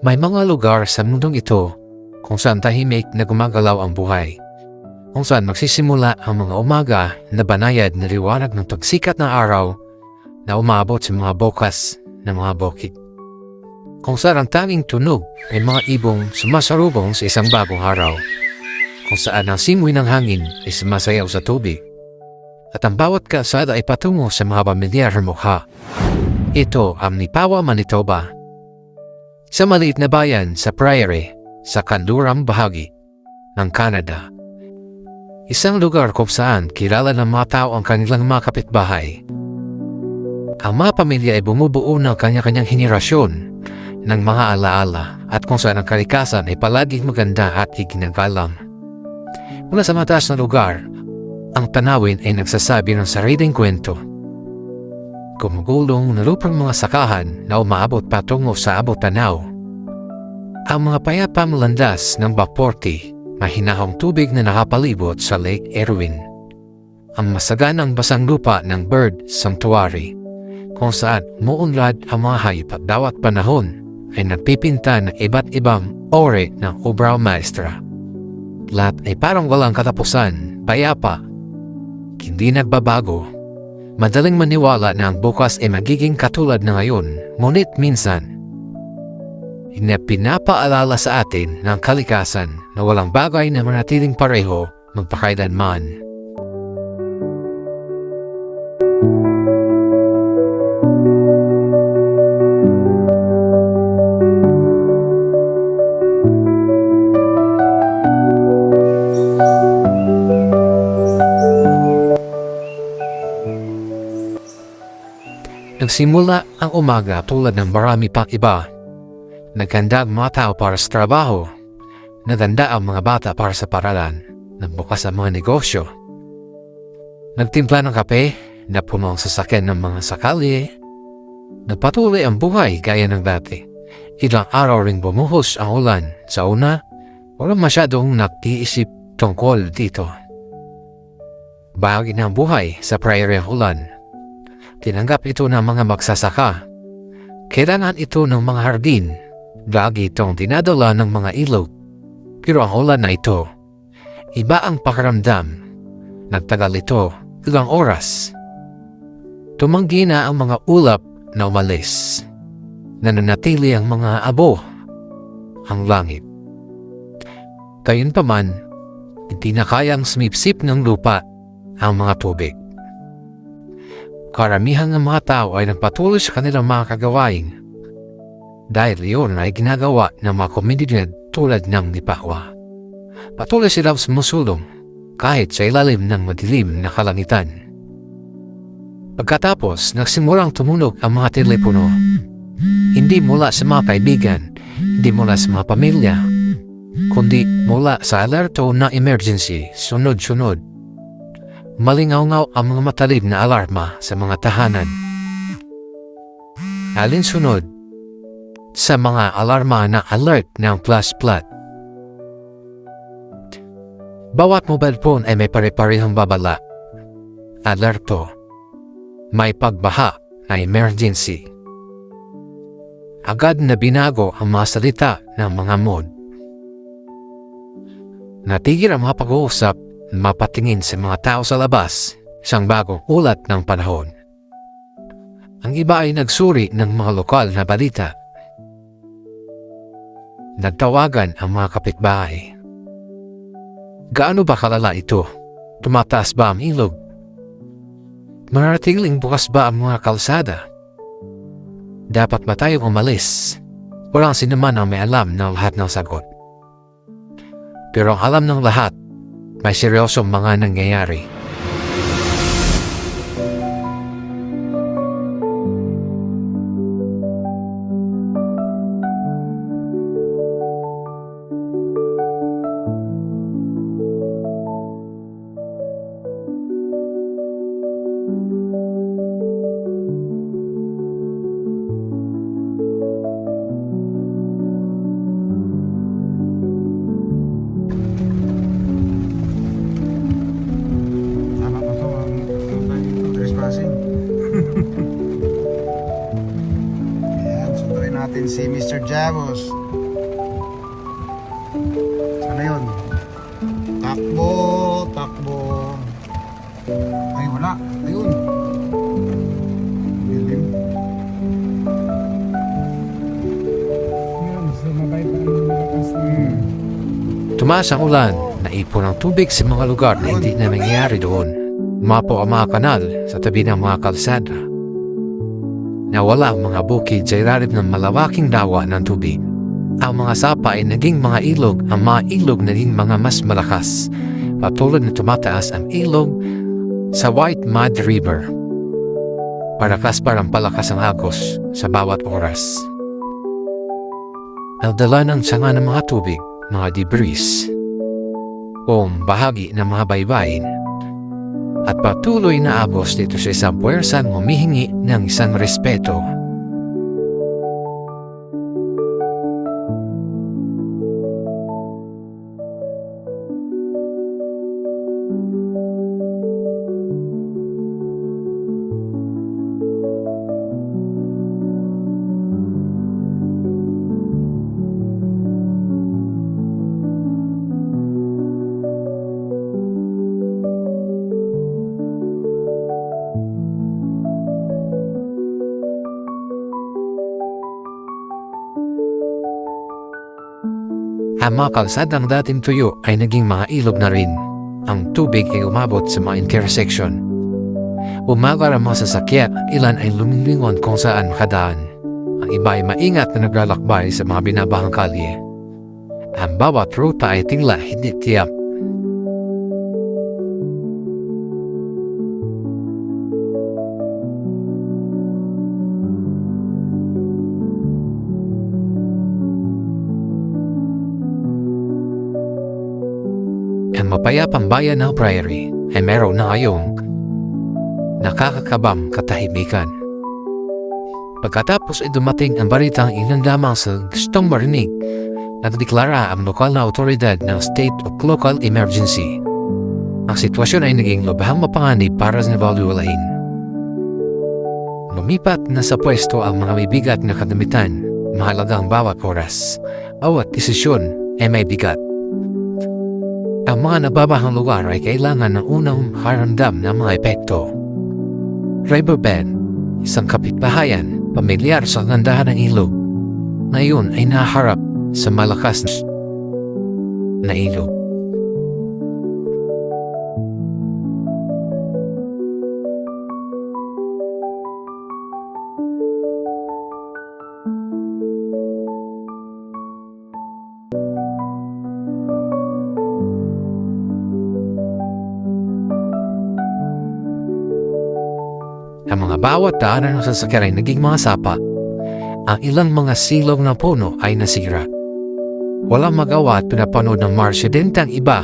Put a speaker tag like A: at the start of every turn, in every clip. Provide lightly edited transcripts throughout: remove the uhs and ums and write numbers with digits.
A: May mga lugar sa mundong ito kung saan tahimik na gumagalaw ang buhay. Kung saan magsisimula ang mga umaga na banayad na liwanag ng pagsikat ng araw na umabot sa mga bukas ng mga bukid. Kung saan ang tanging tunog ay mga ibong sumasarubong sa isang bagong araw. Kung saan ang simoy ng hangin ay sumasayaw sa tubig. At ang bawat kalsada ay patungo sa mga pamilyar na mukha. Ito ang Nipawa, Manitoba. Sa maliit na bayan sa Prairie, sa kanlurang bahagi ng Canada. Isang lugar kung saan kilala ng mga tao ang kanilang mga kapitbahay. Ang mga pamilya ay bumubuo ng kanya-kanyang henerasyon ng mga alaala at kung saan ang kalikasan ay palaging maganda at iginagalang. Mula sa mataas na lugar, ang tanawin ay nagsasabi ng sariling kwento. Gumugulong na lupang mga sakahan na umaabot patungo sa abot-tanaw. Ang mga payapang landas ng Baporti, mahinahong tubig na nakapalibot sa Lake Erwin. Ang masaganang basang lupa ng Bird Sanctuary, kung saan muunlad ang mga hayop at bawat panahon ay nagpipinta ng iba't ibang ore ng obraw maestra. Lahat ay parang walang katapusan, payapa, hindi nagbabago. Madaling maniwala na ang bukas ay magiging katulad na ngayon, ngunit minsan, pinapaalala sa atin ng kalikasan na walang bagay na manatiling pareho magpakailanman. Nagsimula ang umaga tulad ng marami pang iba. Naghanda ang mga tao para sa trabaho. Naghanda ang mga bata para sa paralan. Nagbukas ang mga negosyo. Nagtimpla ng kape. Napuno ang sasakyan ng mga sakali. Nagpatuloy ang buhay gaya ng dati. Ilang araw ring bumuhos ang ulan. Sa una, walang masyadong nag-iisip tungkol dito. Bahagi ng buhay sa prairie ang ulan. Tinanggap ito ng mga magsasaka. Kailangan ito ng mga hardin. Lagi itong dinadala ng mga ilog. Pero ang ulan na ito, iba ang pakiramdam. Nagtagal ito ilang oras. Tumanggi na ang mga ulap na umalis. Nananatili ang mga abo, ang langit. Gayunpaman, hindi na kayang sumipsip ng lupa ang mga tubig. Karamihan ng mga tao ay nagpatuloy sa kanilang mga kagawain dahil iyon ay ginagawa ng mga komunidad tulad ng Nipawa. Patuloy silang sumusulong kahit sa ilalim ng madilim na kalangitan. Pagkatapos, nagsimulang tumunog ang mga telepono. Hindi mula sa mga kaibigan, hindi mula sa mga pamilya, kundi mula sa alerto na emergency, sunod-sunod. Malingaw-ngaw ang mga matalim na alarma sa mga tahanan. Alinsunod sa mga alarma na alert ng plus-plat. Bawat mobile phone ay may pare-parehong babala. Alerto. May pagbaha na emergency. Agad na binago ang mga salita ng mga mod. Natigil ang mga pag-uusap, mapatingin sa mga tao sa labas, isang bagong ulat ng panahon. Ang iba ay nagsuri ng mga lokal na balita. Nagtawagan ang mga kapitbahay. Gaano ba kalala ito? Tumataas ba ang ilog? Mananatiling bukas ba ang mga kalsada? Dapat ba tayong umalis? Walang sinuman ang may alam ng lahat ng sagot. Pero ang alam ng lahat, may seryosong mga nangyayari.
B: Jamos. Sana yun? Takbo, takbo. Ay, wala. Ayun. Dilim.
C: Yun, sumabay pa ang lakas ng
A: Tumaas ang ulan, naipon ang tubig sa mga lugar na hindi na nangyayari doon. Umapo ang mga kanal sa tabi ng mga kalsada. Nawala ang mga bukid sa ilalim ng malawaking dawa ng tubig. Ang mga sapa ay naging mga ilog, ang mga ilog naging mga mas malakas. Patuloy na tumataas ang ilog sa White Mud River. Parang palakas ang agos sa bawat oras. Nagdala ng sanga ng mga tubig, mga debris, o bahagi ng mga baybayin, at patuloy na agos dito sa isang puwersang humihingi ng isang respeto. Ang mga kalsadang dating tuyo ay naging mga ilog na rin. Ang tubig ay umabot sa mga intersection. Umagar ang mga sasakyan, ilan ay lumilingon kung saan makadaan. Ang iba ay maingat na naglalakbay sa mga binabahang kalye. Ang bawat ruta ay tingla hindi tiyak. Ang mapayapang bayan ng Prairie ay meron na ngayong nakakakabang katahimikan. Pagkatapos ay dumating ang balitang ilan lamang sa gustong marinig, nagdeklara ang lokal na otoridad ng state of local emergency. Ang sitwasyon ay naging lubhang mapanganib para sa Value-Alain. Lumipat na sa pwesto ang mga may bigat na kadamitan, mahalagang bawat oras. Bawat desisyon ay may bigat. Ang mga nababahang lugar ay kailangan ng unang haramdam ng mga epekto. Riverbend, isang kapitbahayan, pamilyar sa gandahan ng ilog, ngayon ay naharap sa malakas na ilog. Ang mga bawat daanan ng sasakyan ay naging mga sapa. Ang ilang mga silong na puno ay nasira. Walang magawa at pinapanood ng marsyadente ang iba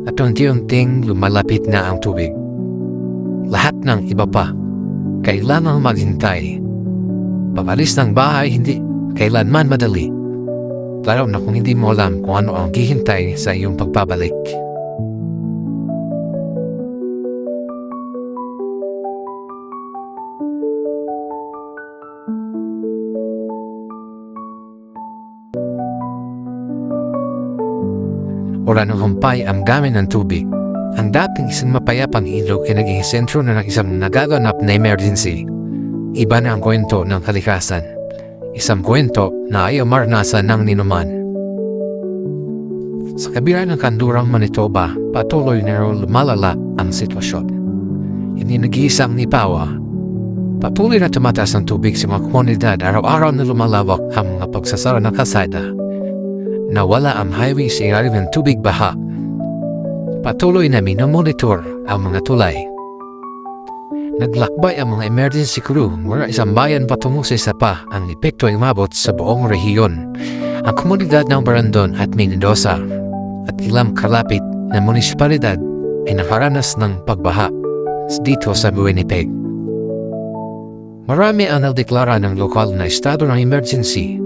A: at unti-unting lumalapit na ang tubig. Lahat ng iba pa, kailangang maghintay. Pag-alis ng bahay hindi kailanman madali. Lalo na kung hindi mo alam kung ano ang hihintay sa iyong pagbabalik. Wala ng humpay ang dami ng tubig. Ang dating isang mapayapang ilog ay naging sentro na ng isang nagaganap na emergency. Iba na ang kwento ng kalikasan. Isang kwento na ayaw maranasan ng ninuman. Sa kabila ng kandurang Manitoba, patuloy na lumalala ang sitwasyon. Hindi nag-iisang Nipawa. Patuloy na tumataas ang tubig sa mga komunidad, araw-araw na lumalawak ang mga pagsasara ng kalsada. Nawala ang highway sa ilalim ng tubig baha. Patuloy na minomonitor ang mga tulay. Naglakbay ang mga emergency crew mula isang bayan patungo sa isa pa. Ang epekto ay umabot sa buong rehiyon. Ang komunidad ng Brandon at Mendoza at ilang kalapit na munisipalidad ay nakaranas ng pagbaha dito sa Winnipeg. Marami ang nagdeklara ng lokal na estado ng emergency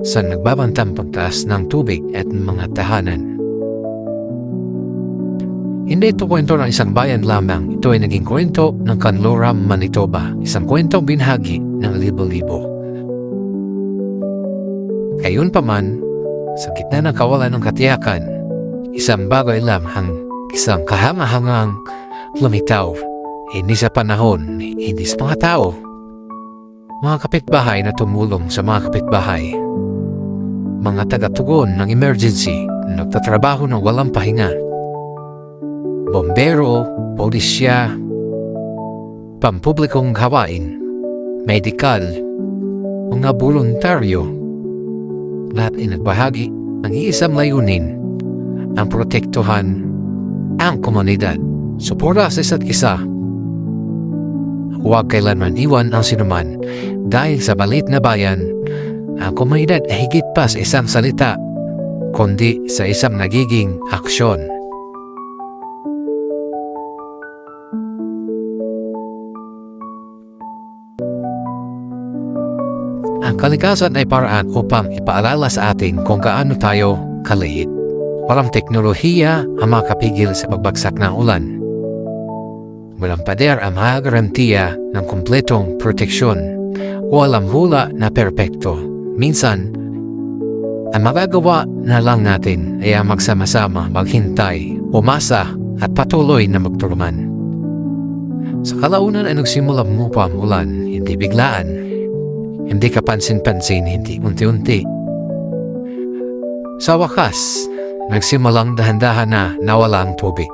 A: sa nagbabantang pagtaas ng tubig at mga tahanan. Hindi ito kwento ng isang bayan lamang. Ito ay naging kwento ng Kanloram, Manitoba, isang kwentong binahagi ng libo-libo. Gayunpaman, sa gitna ng kawalan ng katiyakan, isang bagay lang ang isang kahangahangang lumitaw. Hindi sa panahon, hindi sa mga tao. Mga kapitbahay na tumulong sa mga kapitbahay. Mga taga-tugon ng emergency na nagtatrabaho ng walang pahinga. Bombero, polisya, pampublikong gawain, medikal, mga voluntaryo. Lahat ay nagbahagi ng iisang layunin, ang protektuhan ang komunidad. Suporta sa isa't isa. Huwag kailanman iwan ang sinuman dahil sa balit na bayan, ang komunidad ay higit pa sa isang salita, kundi sa isang nagiging aksyon. Ang kalikasan ay paraan upang ipaalala sa atin kung gaano tayo kaliit. Walang teknolohiya ang makapigil sa pagbagsak ng ulan. Walang pader ang makagarantiya ng kumpletong proteksyon. Walang hula na perpekto. Minsan, ang magagawa na lang natin ay ang magsama-sama, maghintay, umasa at patuloy na magtulungan. Sa kalaunan ay nagsimula bumupa ang ulan, hindi biglaan. Hindi kapansin-pansin, hindi unti-unti. Sa wakas, nagsimulang dahan-dahan na nawala ang tubig.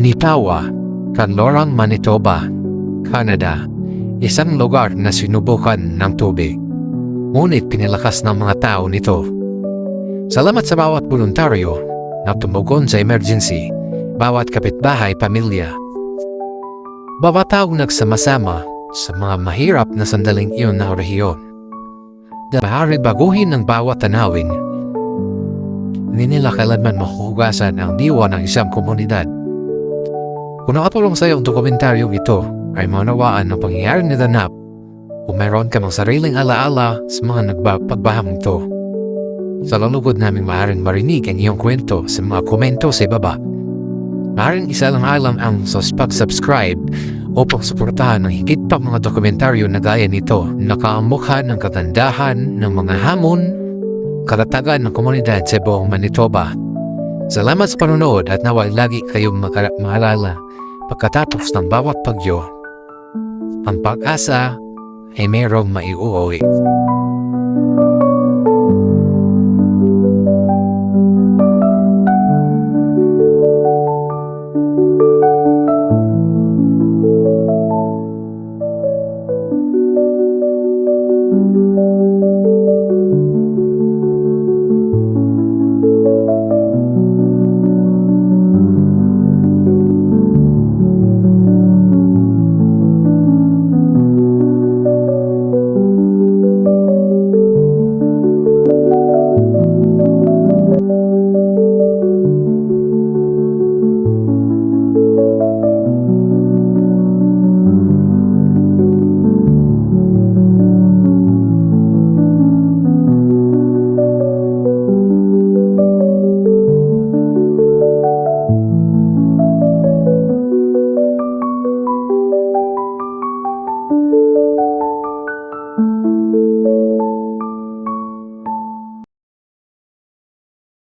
A: Nitawa, Canlorang, Manitoba, Canada, isang lugar na sinubukan ng tubig. Ngunit pinilakas ng mga tao nito. Salamat sa bawat voluntaryo na tumugon sa emergency, bawat kapitbahay, pamilya. Bawat tao nagsama-sama sa mga mahirap na sandaling iyon na rehiyon. Dahil baguhin ng bawat tanawin, hindi nila kailanman mahugasan ang diwa ng isang komunidad. Kung nakatulong sa iyo ang dokumentaryong ito ay maunawaan ng pangyayari ni Danap kung mayroon ka mang sariling alaala sa mga nagpagbaham nito. Sa lalugod namin maaaring marinig ang iyong kwento sa mga komento sa ibaba. Maaaring isa lang alam ang pag-subscribe upang suportahan ng higit pa mga dokumentaryo na gaya nito na nakaamukha ng kagandahan ng mga hamon, katatagan ng komunidad sa buong Manitoba. Salamat sa panonood at naway lagi kayong maalala pagkatapos ng bawat bagyo, ang pag-asa ay mayroong maiuwi.